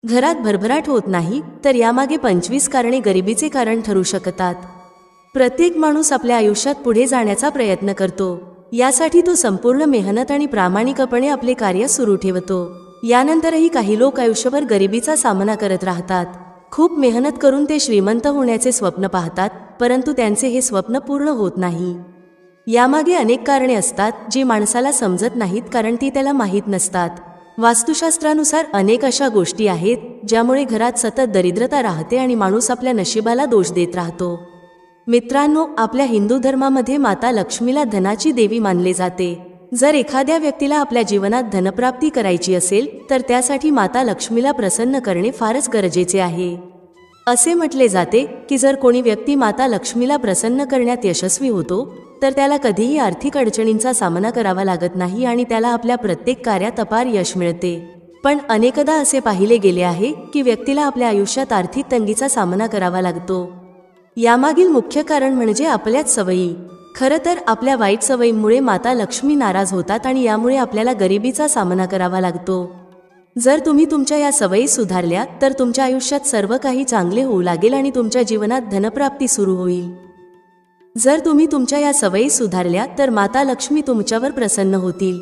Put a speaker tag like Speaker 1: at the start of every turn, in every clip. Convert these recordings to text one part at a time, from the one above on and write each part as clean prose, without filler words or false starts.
Speaker 1: घरात भरभराट होत नाही तर यामागे 25 कारणे गरिबीचे कारण ठरू शकतात। प्रत्येक माणूस आपल्या आयुष्यात पुढे जाण्याचा प्रयत्न करतो, यासाठी तो संपूर्ण मेहनत आणि प्रामाणिकपणे आपले कार्य सुरू ठेवतो। यानंतरही काही लोक आयुष्यभर गरिबीचा सामना करत राहतात। खूप मेहनत करून ते श्रीमंत होण्याचे स्वप्न पाहतात, परंतु त्यांचे हे स्वप्न पूर्ण होत नाही। यामागे अनेक कारणे असतात जी माणसाला समजत नाहीत, कारण ती त्याला माहीत नसतात। वास्तुशास्त्रानुसार अनेक अशा गोष्टी आहेत ज्यामुळे घरात सतत दरिद्रता राहते आणि माणूस आपल्या नशिबाला दोष देत राहतो। मित्रांनो, आपल्या हिंदू धर्मामध्ये माता लक्ष्मीला धनाची देवी मानले जाते। जर एखाद्या व्यक्तीला आपल्या जीवनात धनप्राप्ती करायची असेल तर त्यासाठी माता लक्ष्मीला प्रसन्न करणे फारच गरजेचे आहे। असे म्हटले जाते की जर कोणी व्यक्ती माता लक्ष्मीला प्रसन्न करण्यात यशस्वी होतो तर त्याला कधीही आर्थिक अडचणींचा सामना करावा लागत नाही आणि त्याला आपल्या प्रत्येक कार्यात अपार यश मिळते। पण अनेकदा असे पाहिले गेले आहे की व्यक्तीला आपल्या आयुष्यात आर्थिक तंगीचा सामना करावा लागतो। यामागील मुख्य कारण म्हणजे आपल्याच सवयी। खरं तर आपल्या वाईट सवयींमुळे माता लक्ष्मी नाराज होतात आणि यामुळे आपल्याला गरिबीचा सामना करावा लागतो। जर तुम्ही तुमच्या या सवयी सुधारल्या तर तुमच्या आयुष्यात सर्व काही चांगले होऊ लागेल आणि तुमच्या जीवनात धनप्राप्ती सुरू होईल। जर तुम्ही तुमच्या या सवयी सुधारल्या तर माता लक्ष्मी तुमच्यावर प्रसन्न होतील।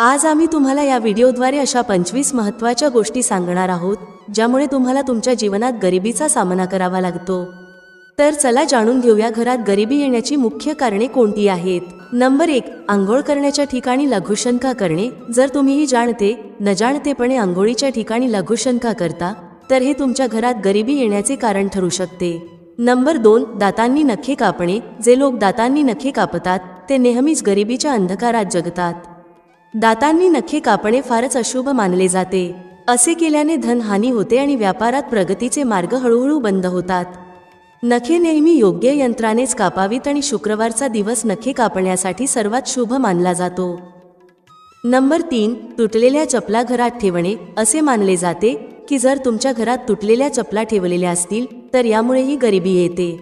Speaker 1: आज आम्ही तुम्हाला या व्हिडिओद्वारे अशा 25 महत्त्वाच्या गोष्टी सांगणार आहोत ज्यामुळे तुम्हाला तुमच्या जीवनात गरिबीचा सामना करावा लागतो। तर चला जाणून घेऊया घरात गरिबी येण्याची मुख्य कारणे कोणती आहेत। नंबर 1, आंघोळ करण्याच्या ठिकाणी लघुशंका करणे। जर तुम्हीही न जाणतेपणे आंघोळीच्या ठिकाणी लघुशंका करता तर हे तुमच्या घरात गरिबी येण्याचे कारण ठरू शकते। नंबर 2, दातांनी नखे कापणे। जे लोक दातांनी नखे कापतात ते नेहमीच गरिबीच्या अंधकारात जगतात। दातांनी नखे कापणे फारच अशुभ मानले जाते। असे केल्याने धनहानी होते आणि व्यापारात प्रगतीचे मार्ग हळूहळू बंद होतात। नखे नेहमी योग्य यंत्रानेच कापावीत आणि शुक्रवारचा दिवस नखे कापण्यासाठी सर्वात शुभ मानला जातो। नंबर 3, तुटलेल्या चपला घरात ठेवणे। असे मानले जाते की जर तुमच्या घरात तुटलेल्या चपला ठेवलेल्या असतील तर यामुळेही गरिबी येते।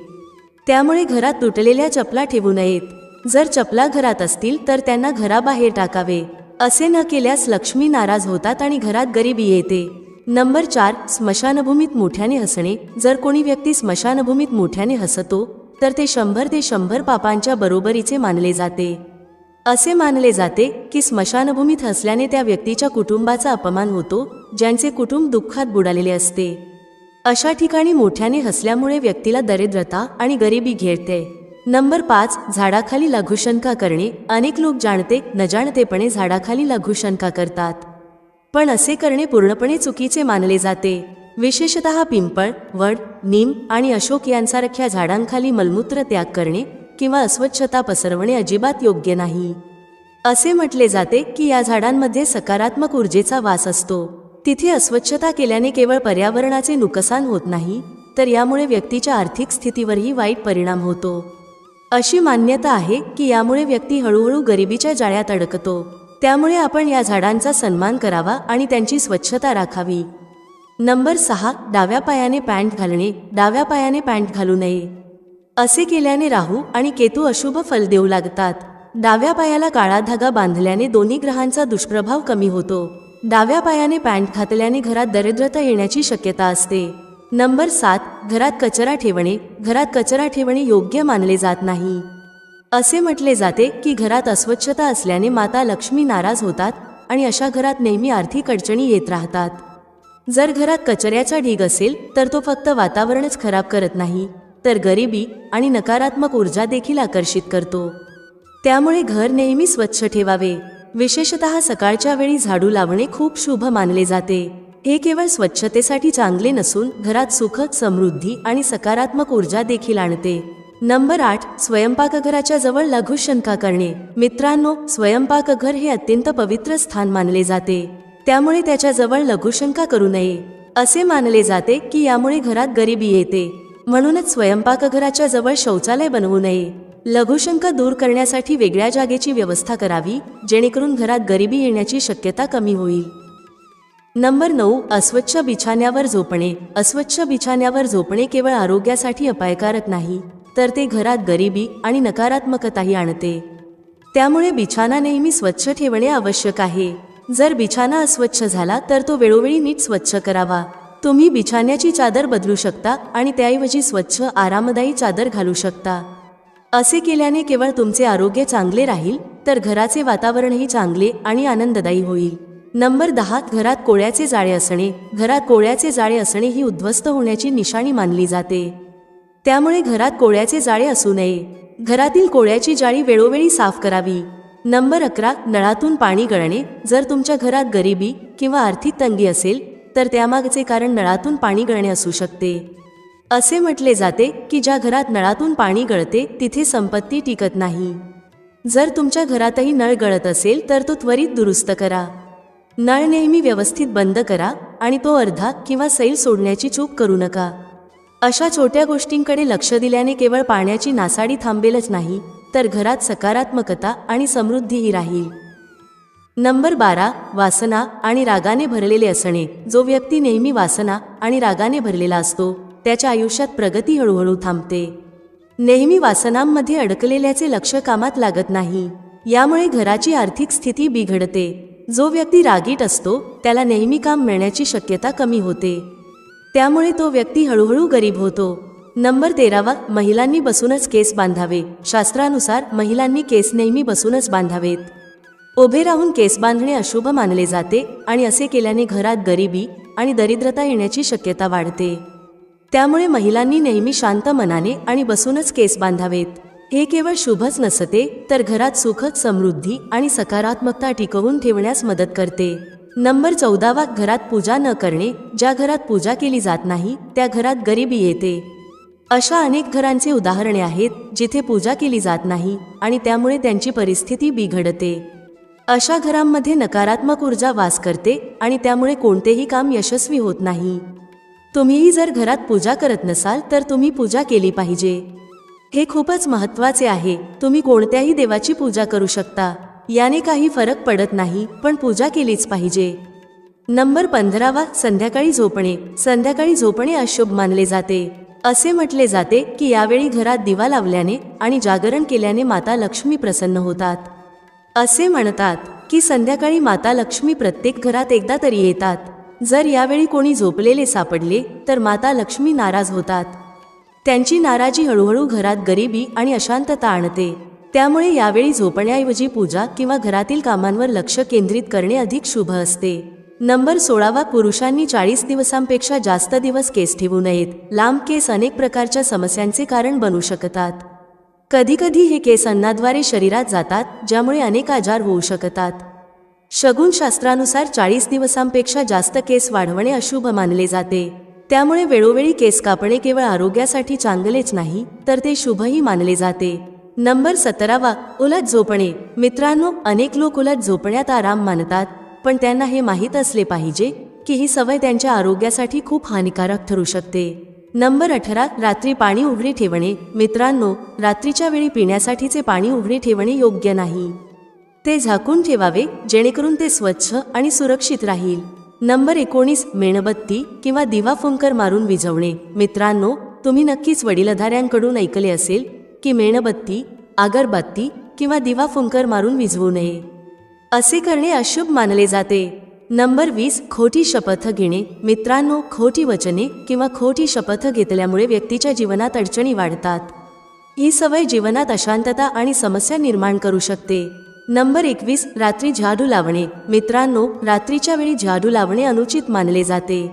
Speaker 1: त्यामुळे घरात तुटलेल्या चपला ठेवू नयेत। जर चपला घरात असतील तर त्यांना घराबाहेर टाकावे। असे न केल्यास लक्ष्मी नाराज होतात आणि घरात गरिबी येते। नंबर 4, स्मशानभूमीत मोठ्याने हसणे। जर कोणी व्यक्ती स्मशानभूमीत मोठ्याने हसतो तर ते 100 पापांच्या बरोबरीचे मानले जाते। असे मानले जाते की स्मशानभूमीत हसल्याने त्या व्यक्तीच्या कुटुंबाचा अपमान होतो, ज्यांचे कुटुंब दुःखात बुडालेले असते। अशा ठिकाणी मोठ्याने हसल्यामुळे व्यक्तीला दरिद्रता आणि गरिबी घेरते। नंबर 5, झाडाखाली लघुशंका करणे। अनेक लोक न जाणतेपणे झाडाखाली लघुशंका करतात, पण असे करणे पूर्णपणे चुकीचे मानले जाते। विशेषतः पिंपळ, वड, नीम आणि अशोक यांसारख्या झाडांखाली मलमूत्र त्याग करणे किंवा अस्वच्छता पसरवणे अजिबात योग्य नाही। असे म्हटले जाते की या झाडांमध्ये सकारात्मक ऊर्जेचा वास असतो। तिथे अस्वच्छता केल्याने केवळ पर्यावरणाचे नुकसान होत नाही तर यामुळे व्यक्तीच्या आर्थिक स्थितीवरही वाईट परिणाम होतो। अशी मान्यता आहे की यामुळे व्यक्ती हळूहळू गरिबीच्या जाळ्यात अडकतो। त्यामुळे आपण या झाडांचा सन्मान करावा आणि त्यांची स्वच्छता राखावी। नंबर 6, डाव्या पायाने पॅन्ट घालणे। डाव्या पायाने पॅन्ट घालू नये। असे केल्याने राहू आणि केतू अशुभ फल देऊ लागतात। डाव्या पायाला काळा धागा बांधल्याने दोन्ही ग्रहांचा दुष्प्रभाव कमी होतो। डाव्या पायाने पॅन्ट घातल्याने घरात दरिद्रता येण्याची शक्यता असते। नंबर 7, घरात कचरा ठेवणे। घरात कचरा ठेवणे योग्य मानले जात नाही। असे म्हटले जाते की घरात अस्वच्छता असल्याने माता लक्ष्मी नाराज होतात आणि अशा घरात नेहमी आर्थिक अडचणी येत राहतात। जर घरात कचऱ्याचा ढीग असेल तर तो फक्त वातावरणच खराब करत नाही तर गरिबी आणि नकारात्मक ऊर्जा देखील आकर्षित करतो। त्यामुळे घर नेहमी स्वच्छ ठेवावे। विशेषतः सकाळच्या वेळी झाडू लावणे खूप शुभ मानले जाते। हे केवळ स्वच्छतेसाठी चांगले नसून घरात सुख, समृद्धी आणि सकारात्मक ऊर्जा देखील आणते। नंबर 8, स्वयंपाकघराच्या जवळ लघुशंका करणे। मित्रांनो, स्वयंपाकघर हे अत्यंत पवित्र स्थान मानले जाते, त्यामुळे त्याच्या जवळ लघुशंका करू नये। असे मानले जाते की यामुळे घरात गरिबी येते, म्हणूनच स्वयंपाकघराच्या जवळ शौचालय बनवू नये। लघुशंका दूर करण्यासाठी वेगळ्या जागेची व्यवस्था करावी, जेणेकरून घरात गरिबी येण्याची शक्यता कमी होईल। नंबर 9, अस्वच्छ बिछाण्यावर झोपणे। अस्वच्छ बिछाण्यावर झोपणे केवळ आरोग्यासाठी अपायकारक नाही तर ते घरात गरिबी आणि नकारात्मकताही आणते। त्यामुळे बिछाना नेहमी स्वच्छ ठेवणे आवश्यक आहे। जर बिछाना अस्वच्छ झाला तर तो वेळोवेळी नीट स्वच्छ करावा। तुम्ही बिछाण्याची चादर बदलू शकता आणि त्याऐवजी स्वच्छ आरामदायी चादर घालू शकता. असे केल्याने केवळ तुमचे आरोग्य चांगले राहील, तर घराचे वातावरणही चांगले आणि आनंददायी होईल. नंबर 10. घरात कोळ्याचे जाळे असणे. घरात कोळ्याचे जाळे असणे ही उद्ध्वस्त होण्याची निशाणी मानली जाते. त्यामुळे घरात कोळ्याचे जाळे असू नये. घरातील कोळ्याची जाळी वेळोवेळी साफ करावी. नंबर 11. नळातून पाणी गळणे. जर तुमच्या घरात गरिबी किंवा आर्थिक तंगी असेल तर त्यामागचे कारण नळातून पाणी गळणे असू शकते. असे म्हटले जाते की ज्या घरात नळातून पाणी गळते तिथे संपत्ती टिकत नाही. जर तुमच्या घरातही नळ गळत असेल तर तो त्वरित दुरुस्त करा. नळ नेहमी व्यवस्थित बंद करा आणि तो अर्धा किंवा सैल सोडण्याची चूक करू नका. अशा छोट्या गोष्टींकडे लक्ष दिल्याने केवळ पाण्याची नासाडी थांबेलच नाही, तर घरात सकारात्मकता आणि समृद्धीही राहील. नंबर 12. वासना आणि रागाने भरलेले असणे. जो व्यक्ती नेहमी वासना आणि रागाने भरलेला असतो त्याच्या आयुष्यात प्रगती हळूहळू थांबते. नेहमी वासनांमध्ये अडकलेल्याचे लक्ष कामात लागत नाही. यामुळे घराची आर्थिक स्थिती बिघडते. जो व्यक्ती रागीट असतो त्याला नेहमी काम मिळण्याची शक्यता कमी होते. त्यामुळे तो व्यक्ती हळूहळू गरीब होतो. नंबर 13. महिलांनी बसूनच केस बांधावे. शास्त्रानुसार महिलांनी केस नेहमी बसूनच बांधावेत. उभे राहून केस बांधणे अशुभ मानले जाते आणि असे केल्याने घरात गरिबी आणि दरिद्रता येण्याची शक्यता वाढते. त्यामुळे महिलांनी नेहमी शांत मनाने आणि बसूनच केस बांधावेत. हे केवळ शुभच नसते, तर घरात सुख, समृद्धी आणि सकारात्मकता टिकवून ठेवण्यास मदत करते. नंबर 14. घरात पूजा न करणे. ज्या घरात पूजा केली जात नाही त्या घरात गरिबी येते. अशा अनेक घरांचे उदाहरणे आहेत जिथे पूजा केली जात नाही आणि त्यामुळे त्यांची परिस्थिती बिघडते. अशा घरांमध्ये नकारात्मक ऊर्जा वास करते आणि त्यामुळे कोणतेही काम यशस्वी होत नाही. तुम्हीही जर घरात पूजा करत नसाल तर तुम्ही पूजा केली पाहिजे. हे खूपच महत्त्वाचे आहे. तुम्ही कोणत्याही देवाची पूजा करू शकता. याने काही फरक पडत नाही, पण पूजा केलीच पाहिजे. नंबर 15. संध्याकाळी झोपणे. संध्याकाळी झोपणे अशुभ मानले जाते. असे म्हटले जाते की यावेळी घरात दिवा लावल्याने आणि जागरण केल्याने माता लक्ष्मी प्रसन्न होतात. असे म्हणतात की संध्याकाळी माता लक्ष्मी प्रत्येक घरात एकदा तरी येतात. जर यावेळी कोणी झोपलेले सापडले तर माता लक्ष्मी नाराज होतात. त्यांची नाराजी हळूहळू घरात गरिबी आणि अशांतता आणते. त्यामुळे यावेळी झोपण्याऐवजी पूजा किंवा घरातील कामांवर लक्ष केंद्रित करणे अधिक शुभ असते. नंबर 16. पुरुषांनी 40 दिवसांपेक्षा जास्त दिवस केस ठेवू नयेत. लांब केस अनेक प्रकारच्या समस्यांचे कारण बनू शकतात. कधीकधी हे केस अन्नाद्वारे शरीरात जातात, ज्यामुळे अनेक आजार होऊ शकतात. शगुनशास्त्रानुसार 40 दिवसांपेक्षा जास्त केस वाढवणे अशुभ मानले जाते. त्यामुळे वेळोवेळी केस कापणे केवळ आरोग्यासाठी चांगलेच नाही, तर ते शुभही मानले जाते. नंबर 17. उलट झोपणे. मित्रांनो, अनेक लोक उलट झोपण्यात आराम मानतात, पण त्यांना हे माहीत असले पाहिजे की ही सवय त्यांच्या आरोग्यासाठी खूप हानिकारक ठरू शकते. नंबर 18. रात्री पाणी उघडे ठेवणे. मित्रांनो, रात्रीच्या वेळी पिण्यासाठीचे पाणी उघडे ठेवणे योग्य नाही. ते झाकून ठेवावे जेणेकरून ते स्वच्छ आणि सुरक्षित राहील. नंबर 19. मेणबत्ती किंवा दिवा फुंकर मारून विझवणे. मित्रांनो, तुम्ही नक्कीच वडीलधाऱ्यांकडून ऐकले असेल की मेणबत्ती, अगरबत्ती किंवा दिवा फुंकर मारून विझवू नये. असे करणे अशुभ मानले जाते. नंबर 20. खोटी शपथ घेणे. मित्रांनो, खोटी वचने किंवा खोटी शपथ घेतल्यामुळे व्यक्तीच्या जीवनात अडचणी वाढतात. ही सवय जीवनात अशांतता आणि समस्या निर्माण करू शकते. नंबर 21. रात्री झाडू लावणे. मित्रांनो, रात्रीच्या वेळी झाडू लावणे अनुचित मानले जाते.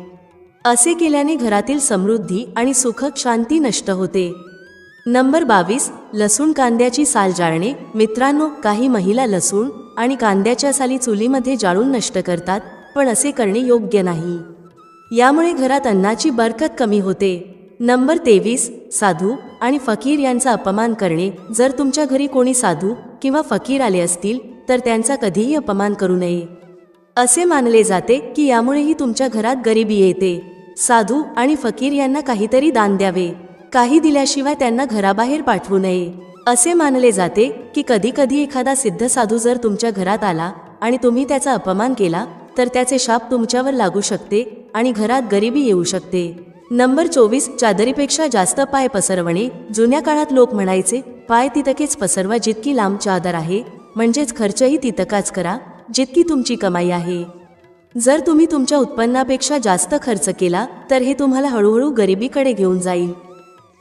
Speaker 1: असे केल्याने घरातील समृद्धी आणि सुखद शांती नष्ट होते. नंबर 22. लसूण कांद्याची साल जाळणे. मित्रांनो, काही महिला लसूण आणि कांद्याच्या साली चुलीमध्ये जाळून नष्ट करतात, पण असे करणे योग्य नाही. यामुळे घरात अन्नाची बरकत कमी होते. नंबर 23. साधू आणि फकीर यांचा अपमान करणे. जर तुमच्या घरी कोणी साधू किंवा फकीर आले असतील तर त्यांचा कधीही अपमान करू नये. असे मानले जाते की यामुळेही तुमच्या घरात गरिबी येते. साधू आणि फकीर यांना काहीतरी दान द्यावे. काही दिल्याशिवाय त्यांना घराबाहेर पाठवू नये. असे मानले जाते की कधीकधी एखादा सिद्ध साधू जर तुमच्या घरात आला आणि तुम्ही त्याचा अपमान केला तर त्याचे शाप तुमच्यावर लागू शकते आणि घरात गरिबी येऊ शकते. नंबर 24. चादरीपेक्षा जास्त पाय पसरवणे. जुन्या काळात लोक म्हणायचे, पाय तितकेच पसरवा जितकी लांब चादर आहे, म्हणजेच खर्चही तितकाच करा जितकी तुमची कमाई आहे. जर तुम्ही तुमच्या उत्पन्नापेक्षा जास्त खर्च केला तर हे तुम्हाला हळूहळू गरिबीकडे घेऊन जाईल.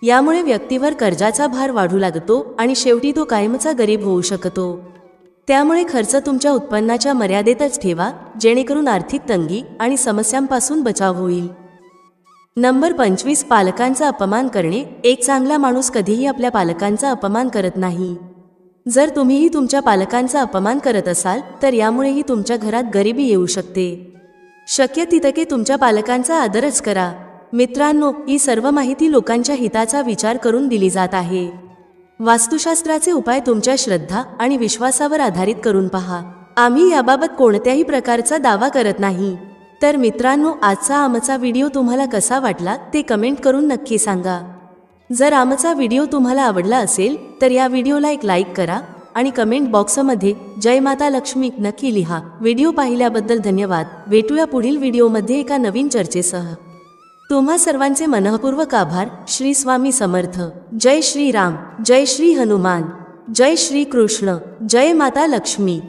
Speaker 1: यामुळे व्यक्तीवर कर्जाचा भार वाढू लागतो आणि शेवटी तो कायमचा गरीब होऊ शकतो. त्यामुळे खर्च तुमच्या उत्पन्नाच्या मर्यादेतच ठेवा, जेणेकरून आर्थिक तंगी आणि समस्यांपासून बचाव होईल. नंबर 25. पालकांचा अपमान करणे. एक चांगला माणूस कधीही आपल्या पालकांचा अपमान करत नाही. जर तुम्हीही तुमच्या पालकांचा अपमान करत असाल तर यामुळेही तुमच्या घरात गरिबी येऊ शकते. शक्य तितके तुमच्या पालकांचा आदरच करा. मित्रांनो, ही सर्व माहिती लोकांच्या हिताचा विचार करून दिली जात आहे. वास्तुशास्त्राचे उपाय तुमच्या श्रद्धा आणि विश्वासावर आधारित करून पहा. आम्ही याबाबत कोणत्याही प्रकारचा दावा करत नाही. तर मित्रांनो, आजचा आमचा व्हिडिओ तुम्हाला कसा वाटला ते कमेंट करून नक्की सांगा. जर आमचा व्हिडिओ तुम्हाला आवडला असेल तर या व्हिडिओला एक लाईक करा आणि कमेंट बॉक्समध्ये जय माता लक्ष्मी नक्की लिहा. व्हिडिओ पाहिल्याबद्दल धन्यवाद. भेटूया पुढील व्हिडिओमध्ये एका नवीन चर्चेसह. तुम्हा सर्वांचे मनःपूर्वक आभार. श्री स्वामी समर्थ. जय श्री राम, जय श्री हनुमान, जय श्री कृष्ण, जय माता लक्ष्मी.